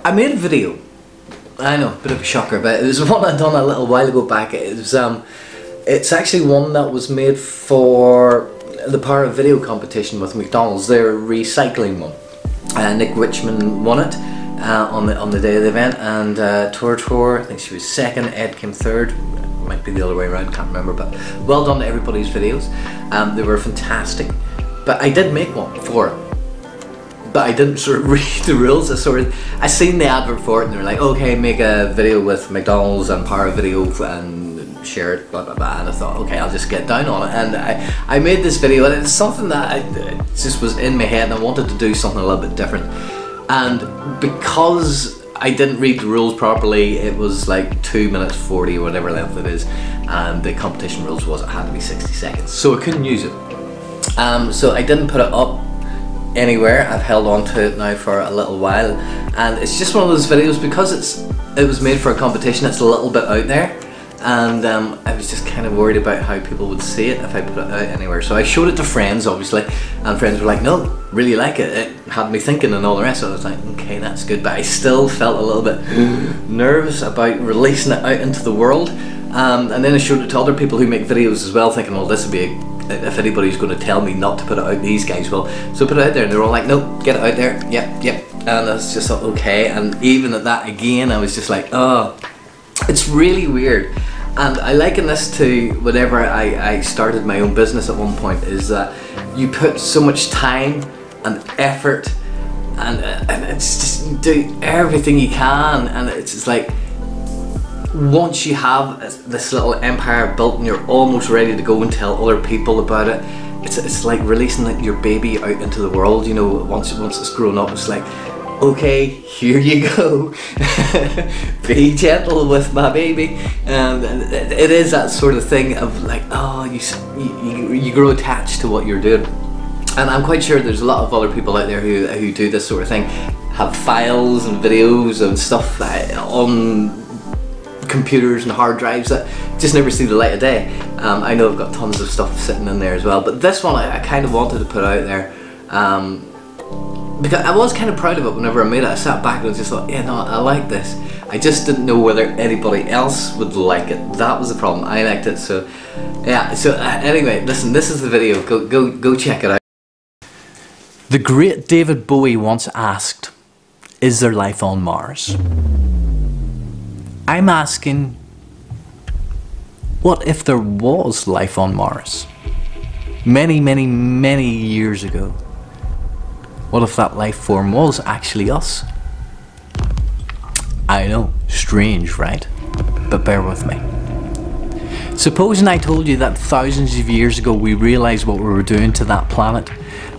I made a video. I know, bit of a shocker, but it was one I'd done a little while ago back. It was it's actually one that was made for the Power of Video competition with McDonald's, their recycling one. Nick Richmond won it on the day of the event, and Tor, I think she was second, Ed came third. Might be the other way around, can't remember, but well done to everybody's videos. They were fantastic. But I did make one for it. But I didn't sort of read the rules. I seen the advert for it and they were like, okay, make a video with McDonald's and Power Video and share it, blah blah blah, and I thought, okay, I'll just get down on it, and I made this video, and it's something that it just was in my head and I wanted to do something a little bit different. And because I didn't read the rules properly, it was like 2 minutes 40 or whatever length it is, and the competition rules was it had to be 60 seconds, so I couldn't use it. So I didn't put it up anywhere. I've held on to it now for a little while, and it's just one of those videos, because it was made for a competition, it's a little bit out there, and I was just kind of worried about how people would see it if I put it out anywhere. So I showed it to friends, obviously, and friends were like, no, really like it, it had me thinking and all the rest. So I was like, okay, that's good, but I still felt a little bit nervous about releasing it out into the world. And then I showed it to other people who make videos as well, thinking, well, this would be if anybody's going to tell me not to put it out, these guys will. So put it out there, and they're all like, no, get it out there, yep. And I was just like, okay. And even at that again, I was just like, oh, it's really weird. And I liken this to whenever I started my own business at one point, is that you put so much time and effort, and it's just, you do everything you can, and it's just like, once you have this little empire built and you're almost ready to go and tell other people about it, it's like releasing your baby out into the world, you know. Once it's grown up, it's like, okay, here you go. Be gentle with my baby. And it is that sort of thing of like, oh, you grow attached to what you're doing. And I'm quite sure there's a lot of other people out there who do this sort of thing, have files and videos and stuff on computers and hard drives that just never see the light of day. I know I've got tons of stuff sitting in there as well, but this one I kind of wanted to put out there because I was kind of proud of it whenever I made it. I sat back and I just thought, yeah, no, I like this. I just didn't know whether anybody else would like it. That was the problem. I liked it, so yeah. So anyway, listen, this is the video. Go check it out. The great David Bowie once asked, is there life on Mars? I'm asking, what if there was life on Mars? Many, many, many years ago. What if that life form was actually us? I know, strange, right? But bear with me. Supposing I told you that thousands of years ago we realized what we were doing to that planet,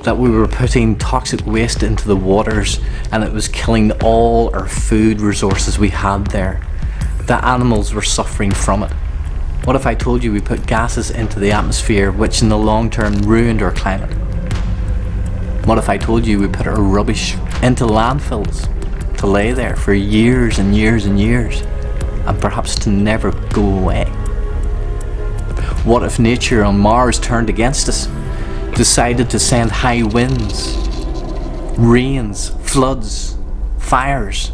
that we were putting toxic waste into the waters and it was killing all our food resources we had there. The animals were suffering from it. What if I told you we put gases into the atmosphere which in the long term ruined our climate? What if I told you we put our rubbish into landfills to lay there for years and years and years, and perhaps to never go away? What if nature on Mars turned against us, decided to send high winds, rains, floods, fires?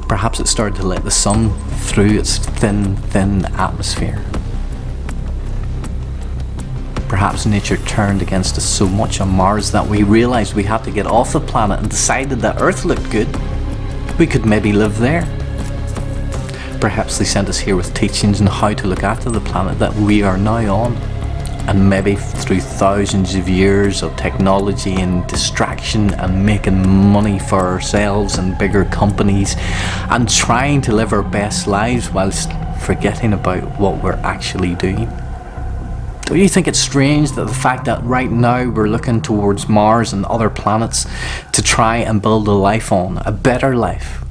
Perhaps it started to let the sun through its thin atmosphere. Perhaps nature turned against us so much on Mars that we realized we had to get off the planet and decided that Earth looked good. We could maybe live there. Perhaps they sent us here with teachings on how to look after the planet that we are now on. And maybe through thousands of years of technology and distraction and making money for ourselves and bigger companies and trying to live our best lives whilst forgetting about what we're actually doing. Don't you think it's strange that the fact that right now we're looking towards Mars and other planets to try and build a life on, a better life?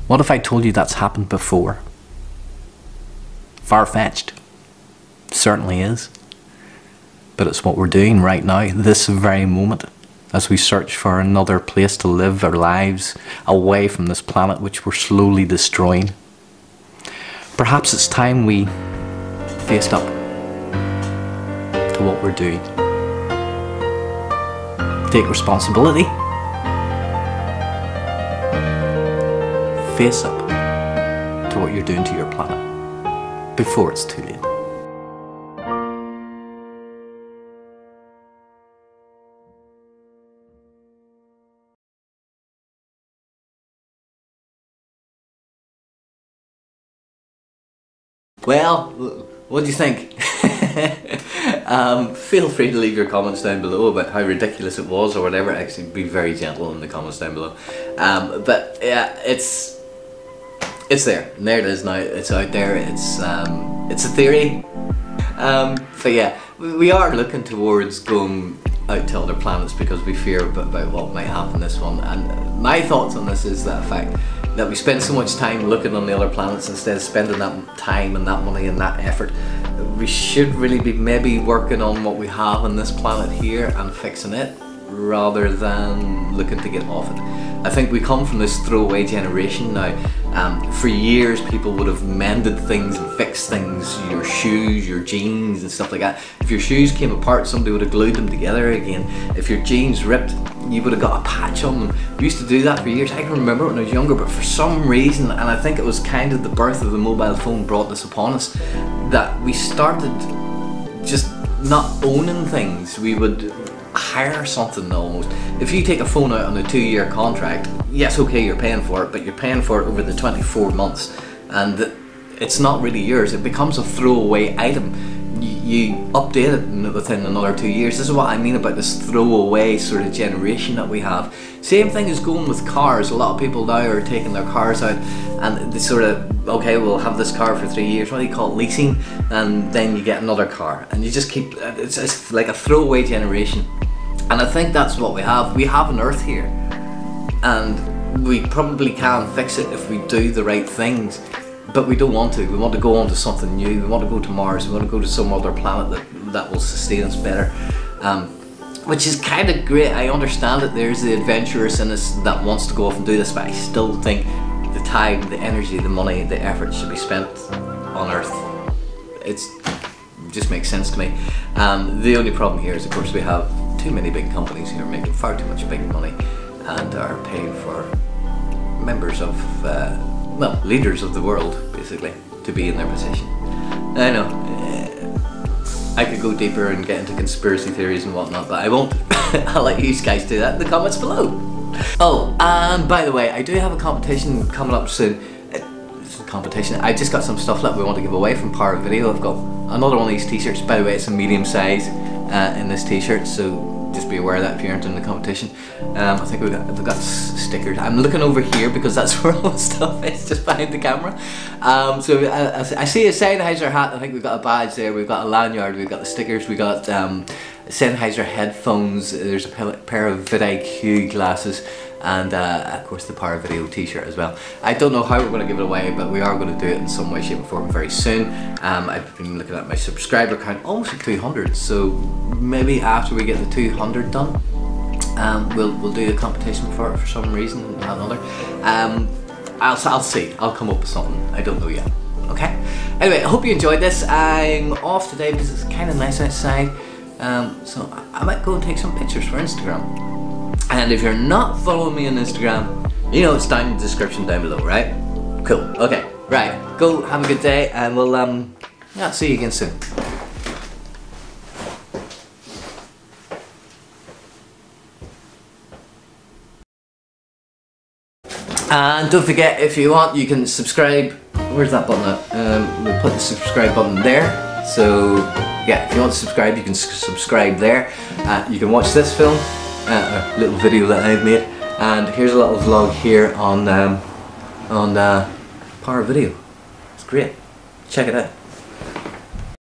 What if I told you that's happened before? Far-fetched. Certainly is. But it's what we're doing right now, this very moment. as we search for another place to live our lives away from this planet which we're slowly destroying. Perhaps it's time we faced up to what we're doing. Take responsibility. Face up to what you're doing to your planet before it's too late. Well, what do you think? Feel free to leave your comments down below about how ridiculous it was or whatever. Actually, be very gentle in the comments down below. But yeah, it's there, and there it is now. It's out there. It's a theory. But yeah, we are looking towards going out to other planets because we fear about what might happen this one. And my thoughts on this is that fact that we spend so much time looking on the other planets instead of spending that time and that money and that effort. We should really be maybe working on what we have on this planet here and fixing it rather than looking to get off it. I think we come from this throwaway generation now. For years people would have mended things and fixed things, your shoes, your jeans and stuff like that. If your shoes came apart, somebody would have glued them together again. If your jeans ripped, you would have got a patch on them. We used to do that for years. I can remember when I was younger, but for some reason, and I think it was kind of the birth of the mobile phone brought this upon us, that we started just not owning things. We would hire something almost. If you take a phone out on a 2-year contract, yes, okay, you're paying for it, but you're paying for it over the 24 months and it's not really yours. It becomes a throwaway item. You update it within another 2 years. This is what I mean about this throwaway sort of generation that we have. Same thing is going with cars. A lot of people now are taking their cars out and they sort of, okay, we'll have this car for 3 years. What do you call it? Leasing. And then you get another car and you just keep, it's like a throwaway generation. And I think that's what we have. We have an Earth here and we probably can fix it if we do the right things, but we don't want to. We want to go on to something new. We want to go to Mars. We want to go to some other planet that will sustain us better, which is kind of great. I understand that there's the adventurous in us that wants to go off and do this, but I still think the time, the energy, the money, the effort should be spent on Earth. It just makes sense to me. The only problem here is, of course, we have too many big companies who are making far too much big money and are paying for members of, well, leaders of the world, basically, to be in their position. I know, I could go deeper and get into conspiracy theories and whatnot, but I won't. I'll let you guys do that in the comments below. Oh, and by the way, I do have a competition coming up soon. It's a competition. I just got some stuff that we want to give away from Power Video. I've got another one of these t-shirts. By the way, it's a medium size in this t-shirt, so just be aware of that if you aren't in the competition. I think we've got stickers. I'm looking over here because that's where all the stuff is, just behind the camera. So I see a Sennheiser hat. I think we've got a badge there. We've got a lanyard. We've got the stickers. We got Sennheiser headphones. There's a pair of vidIQ glasses, and of course the Power Video t-shirt as well. I don't know how we're going to give it away, but we are going to do it in some way, shape or form very soon. I've been looking at my subscriber count, almost at 200, so maybe after we get the 200 done, we'll do a competition for it for some reason or another. I'll see. I'll come up with something. I don't know yet. Okay? Anyway, I hope you enjoyed this. I'm off today because it's kind of nice outside, so I might go and take some pictures for Instagram. And if you're not following me on Instagram, you know it's down in the description down below, right? Cool. Okay. Right. Go have a good day, and we'll yeah, see you again soon. And don't forget, if you want, you can subscribe. Where's that button at? We'll put the subscribe button there. So yeah, if you want to subscribe, you can subscribe there. You can watch this film, a little video that I've made, and here's a little vlog here on Power Video. It's great. Check it out.